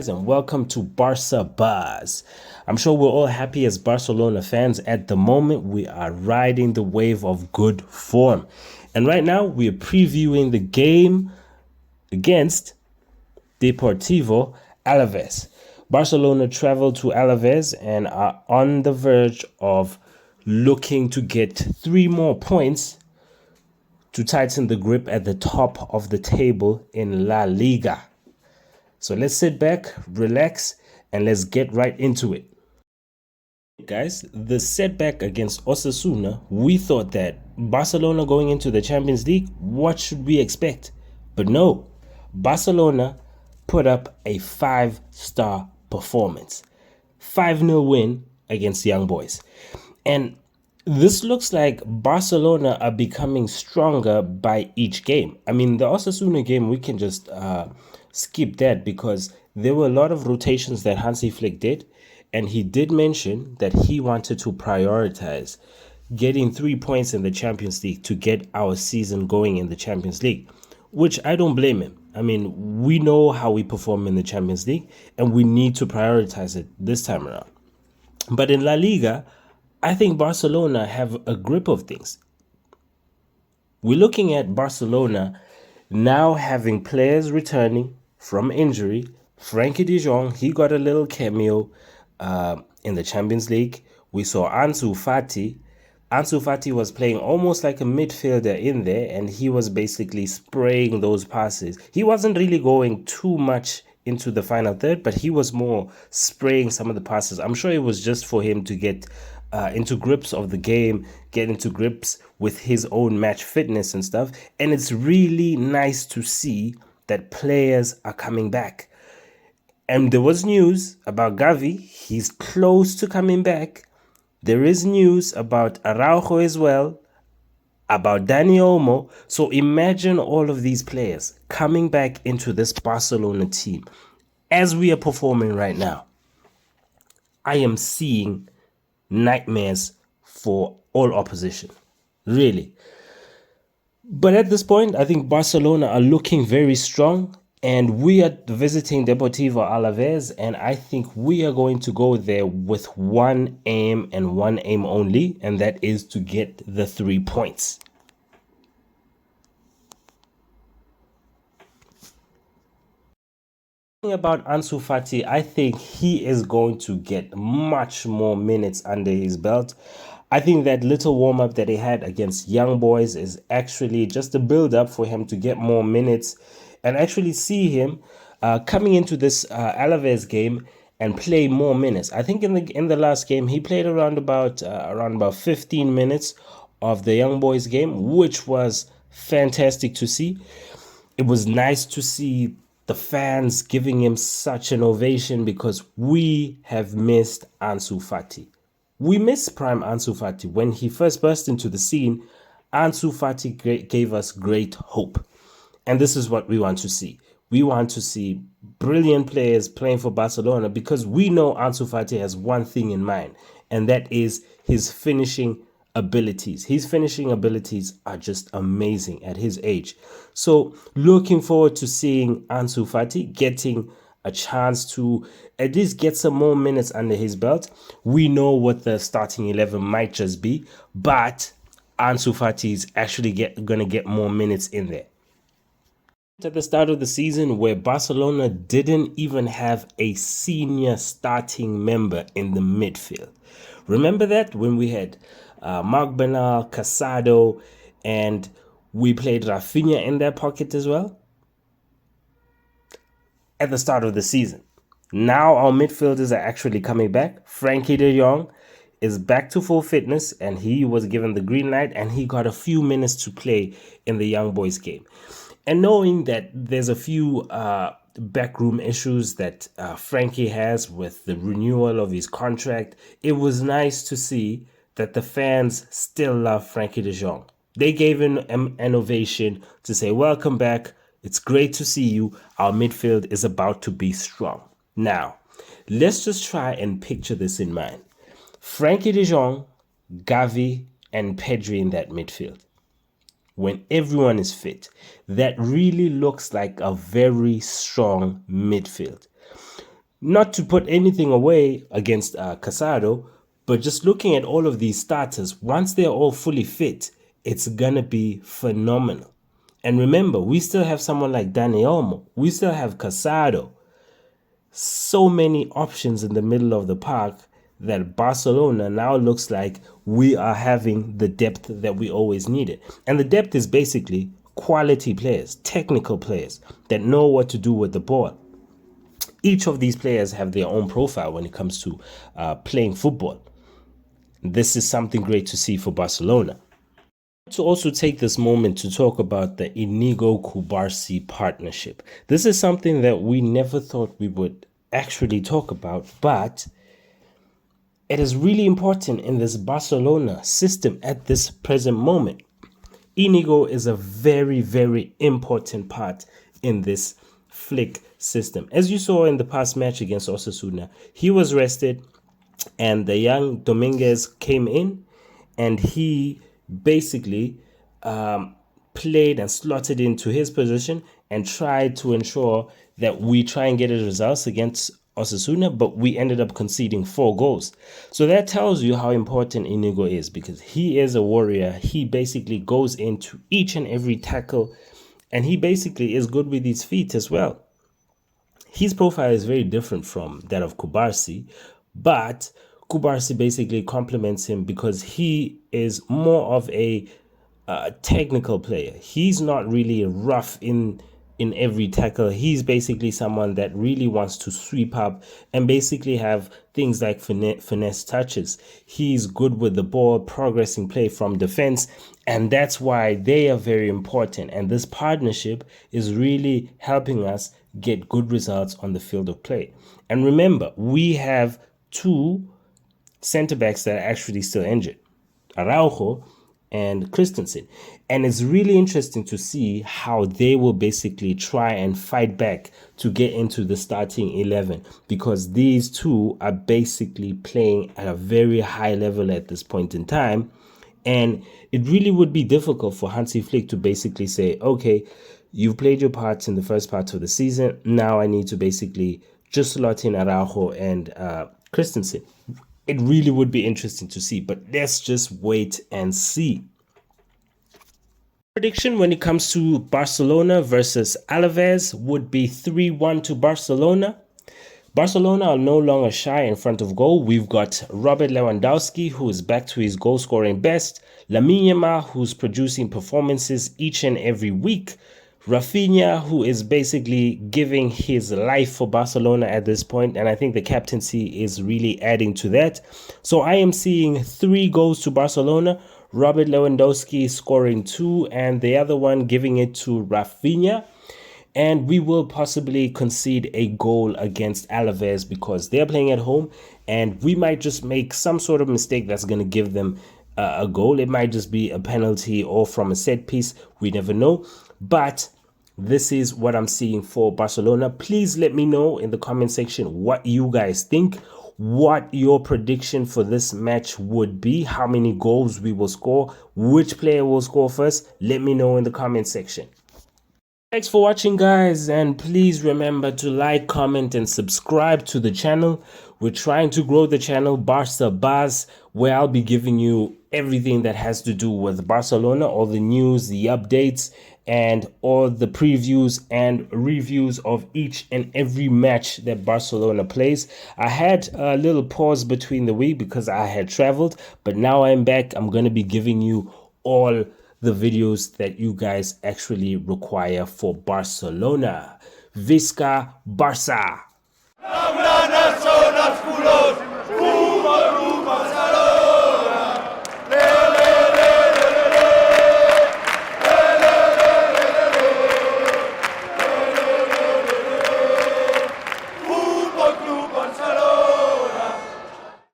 guys, and welcome to Barca Buzz. I'm sure we're all happy as Barcelona fans. At the moment, we are riding the wave of good form. And right now, we are previewing the game against Deportivo Alaves. Barcelona traveled to Alaves and are on the verge of looking to get 3 more points to tighten the grip at the top of the table in La Liga. So let's sit back, relax, and let's get right into it. Guys, the setback against Osasuna, we thought that Barcelona going into the Champions League, what should we expect? But no, Barcelona put up a 5-star performance. 5-0 win against Young Boys. And this looks like Barcelona are becoming stronger by each game. I mean, the Osasuna game, we can just skip that because there were a lot of rotations that Hansi Flick did. And he did mention that he wanted to prioritize getting 3 points in the Champions League to get our season going in the Champions League, which I don't blame him. I mean, we know how we perform in the Champions League, and we need to prioritize it this time around. But in La Liga, I think Barcelona have a grip of things. We're looking at Barcelona now having players returning from injury. Frenkie De Jong, he got a little cameo in the Champions League. We saw Ansu Fati. Ansu Fati was playing almost like a midfielder in there, and he was basically spraying those passes. He wasn't really going too much into the final third, but he was more spraying some of the passes. I'm sure it was just for him to get into grips of the game, get into grips with his own match fitness and stuff. And it's really nice to see that players are coming back. And there was news about Gavi. He's close to coming back. There is news about Araujo as well, about Dani Olmo. So imagine all of these players coming back into this Barcelona team. As we are performing right now, I am seeing nightmares for all opposition. Really. But at this point, I think Barcelona are looking very strong. And we are visiting Deportivo Alaves, and I think we are going to go there with one aim and one aim only, and that is to get the 3 points. About Ansu Fati, I think he is going to get much more minutes under his belt. I think that little warm-up that he had against Young Boys is actually just a build-up for him to get more minutes and actually see him coming into this Alaves game and play more minutes. I think in the last game he played around about 15 minutes of the Young Boys game, which was fantastic to see. It was nice to see the fans giving him such an ovation because we have missed Ansu Fati. We miss prime Ansu Fati. When he first burst into the scene, Ansu Fati gave us great hope. And this is what we want to see. We want to see brilliant players playing for Barcelona because we know Ansu Fati has one thing in mind, and that is his finishing abilities. His finishing abilities are just amazing at his age. So looking forward to seeing Ansu Fati getting a chance to at least get some more minutes under his belt. We know what the starting 11 might just be, but Ansu Fati is actually going to get more minutes in there. At the start of the season where Barcelona didn't even have a senior starting member in the midfield. Remember that when we had Marc Bernal, Casado, and we played Rafinha in their pocket as well? At the start of the season. Now our midfielders are actually coming back. Frenkie De Jong is back to full fitness and he was given the green light and he got a few minutes to play in the Young Boys game. And knowing that there's a few backroom issues that Frenkie has with the renewal of his contract, it was nice to see that the fans still love Frenkie De Jong. They gave him an ovation to say, welcome back. It's great to see you. Our midfield is about to be strong. Now, let's just try and picture this in mind. Frenkie De Jong, Gavi, and Pedri in that midfield. When everyone is fit, that really looks like a very strong midfield. Not to put anything away against Casado, but just looking at all of these starters, once they're all fully fit, it's gonna be phenomenal. And remember, we still have someone like Dani Olmo. We still have Casado. So many options in the middle of the park that Barcelona now looks like we are having the depth that we always needed. And the depth is basically quality players, technical players that know what to do with the ball. Each of these players have their own profile when it comes to playing football. This is something great to see for Barcelona. To also take this moment to talk about the Inigo-Cubarsi partnership. This is something that we never thought we would actually talk about, but it is really important in this Barcelona system at this present moment. Inigo is a very, very important part in this flick system. As you saw in the past match against Osasuna, he was rested and the young Dominguez came in and he basically played and slotted into his position and tried to ensure that we try and get a results against Osasuna, but we ended up conceding 4 goals. So that tells you how important Inigo is, because he is a warrior. He basically goes into each and every tackle, and he basically is good with his feet as well. His profile is very different from that of Cubarsi, but Cubarsi basically complements him because he is more of a technical player. He's not really rough in every tackle. He's basically someone that really wants to sweep up and basically have things like finesse touches. He's good with the ball, progressing play from defense, and that's why they are very important. And this partnership is really helping us get good results on the field of play. And remember, we have 2 center backs that are actually still injured, Araujo and Christensen. And it's really interesting to see how they will basically try and fight back to get into the starting 11, because these 2 are basically playing at a very high level at this point in time. And it really would be difficult for Hansi Flick to basically say, okay, you've played your parts in the first part of the season. Now I need to basically just slot in Araujo and Christensen. It really would be interesting to see, but let's just wait and see. Prediction when it comes to Barcelona versus Alaves would be 3-1 to Barcelona. Barcelona are no longer shy in front of goal. We've got Robert Lewandowski, who is back to his goal-scoring best. Lamine Yamal, who's producing performances each and every week. Rafinha, who is basically giving his life for Barcelona at this point, and I think the captaincy is really adding to that. So I am seeing 3 goals to Barcelona. Robert Lewandowski scoring 2, and the other one giving it to Rafinha. And we will possibly concede a goal against Alaves because they're playing at home, and we might just make some sort of mistake that's going to give them a goal. It might just be a penalty or from a set piece. We never know. But this is what I'm seeing for Barcelona. Please let me know in the comment section what you guys think, what your prediction for this match would be, how many goals we will score, which player will score first. Let me know in the comment section. Thanks for watching, guys, and please remember to like, comment, and subscribe to the channel. We're trying to grow the channel Barca Buzz, where I'll be giving you everything that has to do with Barcelona, all the news, the updates, and all the previews and reviews of each and every match that Barcelona plays. I had a little pause between the week because I had traveled, but now I'm back. I'm going to be giving you all the videos that you guys actually require for Barcelona. Visca Barça!